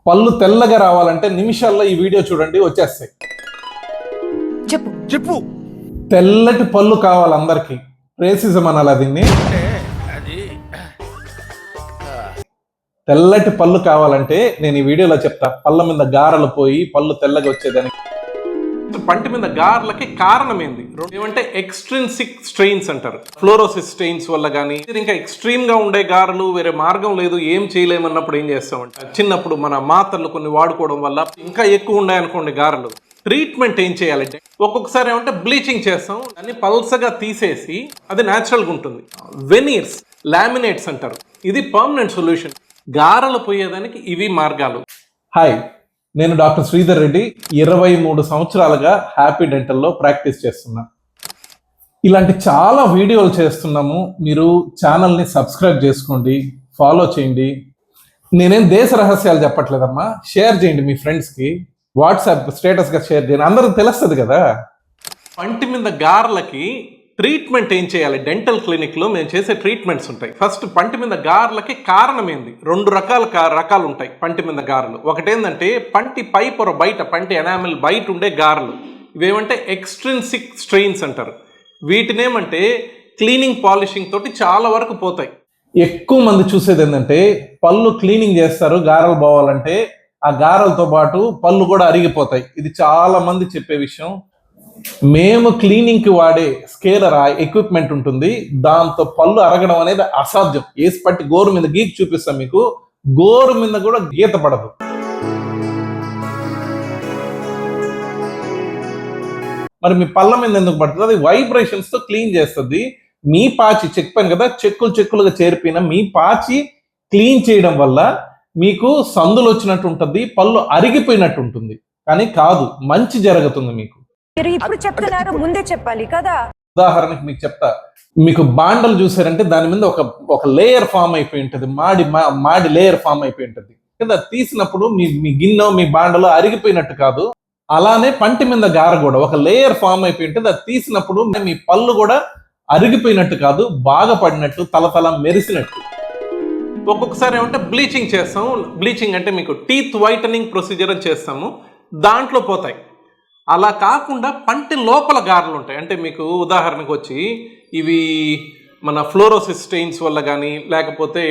పళ్ళు తెల్లగా రావాలంటే నిమిషాల్లో ఈ వీడియో చూడండి వచ్చేస్తాయి. చెప్పు చెప్పు. తెల్లటి పళ్ళు కావాలి అందరికి. రేసిజం అనాలి దీన్ని. తెల్లటి పళ్ళు కావాలంటే నేను ఈ వీడియోలో చెప్తా. పళ్ళ మీద గారెలు పోయి పళ్ళు తెల్లగా వచ్చేదానికి. పంటి మీద గారెలకి కారణం ఏంది? ఏమంటే ఎక్స్ట్రిన్సిక్ స్ట్రెయిన్స్ అంటారు. ఫ్లోరోసిస్ స్ట్రెయిన్స్ వల్ల కానీ, ఇంకా ఎక్స్ట్రీమ్ గా ఉండే గారెలు వేరే మార్గం లేదు, ఏం చేయలేమన్నప్పుడు ఏం చేస్తామంట, చిన్నప్పుడు మన మాత్రలు కొన్ని వాడుకోవడం వల్ల ఇంకా ఎక్కువ ఉన్నాయనుకోండి గారెలు, ట్రీట్మెంట్ ఏం చేయాలంటే ఒక్కొక్కసారి ఏమంటే బ్లీచింగ్ చేస్తాం, దాన్ని పల్సగా తీసేసి అది న్యాచురల్గా ఉంటుంది. వెనీర్స్, లామినేట్స్ అంటారు. ఇది పర్మనెంట్ సొల్యూషన్. గారెలు పోయేదానికి ఇవి మార్గాలు. హాయ్, నేను డాక్టర్ శ్రీధర్ రెడ్డి. 23 సంవత్సరాలుగా హ్యాపీ డెంటల్లో ప్రాక్టీస్ చేస్తున్నా. ఇలాంటి చాలా వీడియోలు చేస్తున్నాము. మీరు ఛానల్ని సబ్స్క్రైబ్ చేసుకోండి, ఫాలో చేయండి. నేనేం దేశ రహస్యాలు చెప్పట్లేదమ్మా. షేర్ చేయండి మీ ఫ్రెండ్స్కి, వాట్సాప్ స్టేటస్గా షేర్ చేయండి, అందరికి తెలుస్తుంది కదా. పంటి మీద గారెలకి ట్రీట్మెంట్ ఏం చేయాలి? డెంటల్ క్లినిక్లో మేము చేసే ట్రీట్మెంట్స్ ఉంటాయి. ఫస్ట్ పంటి మీద గారెలకి కారణం ఏంది? 2 రకాలు ఉంటాయి పంటి మీద గారెలు. ఒకటేంటంటే పంటి పై పొర బయట, పంటి ఎనామిల్ బయట ఉండే గారెలు. ఇవేమంటే ఎక్స్ట్రిన్సిక్ స్ట్రెయిన్స్ అంటారు. వీటినేమంటే క్లీనింగ్ పాలిషింగ్ తోటి చాలా వరకు పోతాయి. ఎక్కువ మంది చూసేది ఏంటంటే పళ్ళు క్లీనింగ్ చేస్తారు గారెలు పోవాలంటే, ఆ గారెలతో పాటు పళ్ళు కూడా అరిగిపోతాయి. ఇది చాలా మంది చెప్పే విషయం. మేము క్లీనింగ్కి వాడే స్కేలర్ ఎక్విప్మెంట్ ఉంటుంది, దాంతో పళ్ళు అరగడం అనేది అసాధ్యం. ఏసి పట్టి గోరు మీద గీకి చూపిస్తాం మీకు, గోరు మీద కూడా గీత పడదు. మరి మీ పళ్ళ మీద ఎందుకు పడుతుంది? అది వైబ్రేషన్స్ తో క్లీన్ చేస్తుంది. మీ పాచి చెప్పాను కదా, చెక్కులుగా చేరిపోయిన మీ పాచి క్లీన్ చేయడం వల్ల మీకు సందులు వచ్చినట్టు ఉంటుంది, పళ్ళు అరిగిపోయినట్టు ఉంటుంది. కానీ కాదు, మంచి జరుగుతుంది మీకు. మీరు ఇప్పుడు చెప్తున్నారు, ముందే చెప్పాలి కదా. ఉదాహరణకి మీకు చెప్తా. మీకు బాండలు చూసారంటే దాని మీద ఒక లేయర్ ఫామ్ అయిపోయి ఉంటుంది, మాడి లేయర్ ఫామ్ అయిపోయి ఉంటుంది కదా. తీసినప్పుడు మీ గిన్నె, మీ బాండలో అరిగిపోయినట్టు కాదు. అలానే పంటి మీద గార కూడా ఒక లేయర్ ఫామ్ అయిపోయి ఉంటుంది. అది తీసినప్పుడు మీ పళ్ళు కూడా అరిగిపోయినట్టు కాదు, బాగా పడినట్టు, తలతల మెరిసినట్టు. ఒక్కొక్కసారి ఏమంటే బ్లీచింగ్ చేస్తాం. బ్లీచింగ్ అంటే మీకు టీత్ వైటనింగ్ ప్రొసీజర్ అని చేస్తాము, దాంట్లో పోతాయి. అలా కాకుండా పంటి లోపల గారెలు ఉంటాయి. అంటే మీకు ఉదాహరణకు వచ్చి ఇవి మన ఫ్లోరోసిస్ స్టెయిన్స్ వల్ల కానీ, లేకపోతే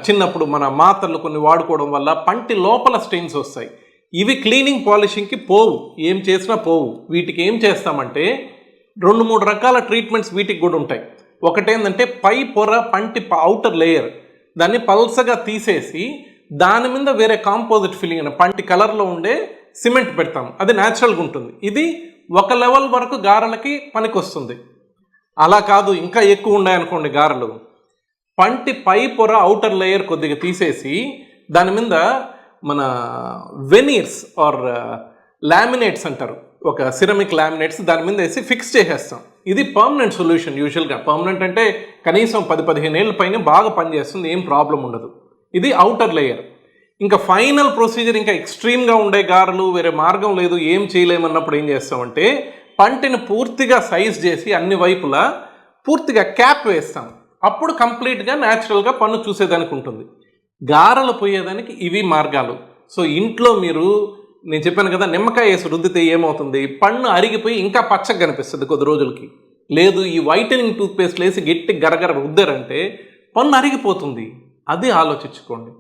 చిన్నప్పుడు మన మాత్రలు కొన్ని వాడుకోవడం వల్ల పంటి లోపల స్టెయిన్స్ వస్తాయి. ఇవి క్లీనింగ్ పాలిషింగ్కి పోవు, ఏం చేసినా పోవు. వీటికి ఏం చేస్తామంటే 2-3 రకాల ట్రీట్మెంట్స్ వీటికి కూడా ఉంటాయి. ఒకటేంటంటే పై పొర, పంటి అవుటర్ లేయర్, దాన్ని పల్సగా తీసేసి దాని మీద వేరే కాంపోజిట్ ఫిల్లింగ్ అని పంటి కలర్లో ఉండే సిమెంట్ పెడతాం, అది న్యాచురల్గా ఉంటుంది. ఇది ఒక లెవెల్ వరకు గారెలకి పనికి వస్తుంది. అలా కాదు, ఇంకా ఎక్కువ ఉన్నాయనుకోండి గారెలు, పంటి పై పొర అవుటర్ లేయర్ కొద్దిగా తీసేసి దాని మీద మన వెనీర్స్ ఆర్ లామినేట్స్ అంటారు, ఒక సిరమిక్ లామినేట్స్ దాని మీద వేసి ఫిక్స్ చేసేస్తాం. ఇది పర్మనెంట్ సొల్యూషన్. యూజువల్గా పర్మనెంట్ అంటే కనీసం 10-15 ఏళ్ళ పైన బాగా పనిచేస్తుంది, ఏం ప్రాబ్లం ఉండదు. ఇది అవుటర్ లేయర్. ఇంకా ఫైనల్ ప్రొసీజర్, ఇంకా ఎక్స్ట్రీమ్గా ఉండే గారెలు వేరే మార్గం లేదు, ఏం చేయలేమన్నప్పుడు ఏం చేస్తామంటే పంటిని పూర్తిగా సైజ్ చేసి అన్ని వైపులా పూర్తిగా క్యాప్ వేస్తాం. అప్పుడు కంప్లీట్గా న్యాచురల్గా పన్ను చూసేదానికి ఉంటుంది. గారెలు పోయేదానికి ఇవి మార్గాలు. సో ఇంట్లో మీరు, నేను చెప్పాను కదా, నిమ్మకాయ వేసి రుద్దితే ఏమవుతుంది? పన్ను అరిగిపోయి ఇంకా పచ్చగా కనిపిస్తుంది కొద్ది రోజులకి. లేదు, ఈ వైటనింగ్ టూత్పేస్ట్ వేసి గట్టి గరగర రుద్దారంటే పన్ను అరిగిపోతుంది. అది ఆలోచించుకోండి.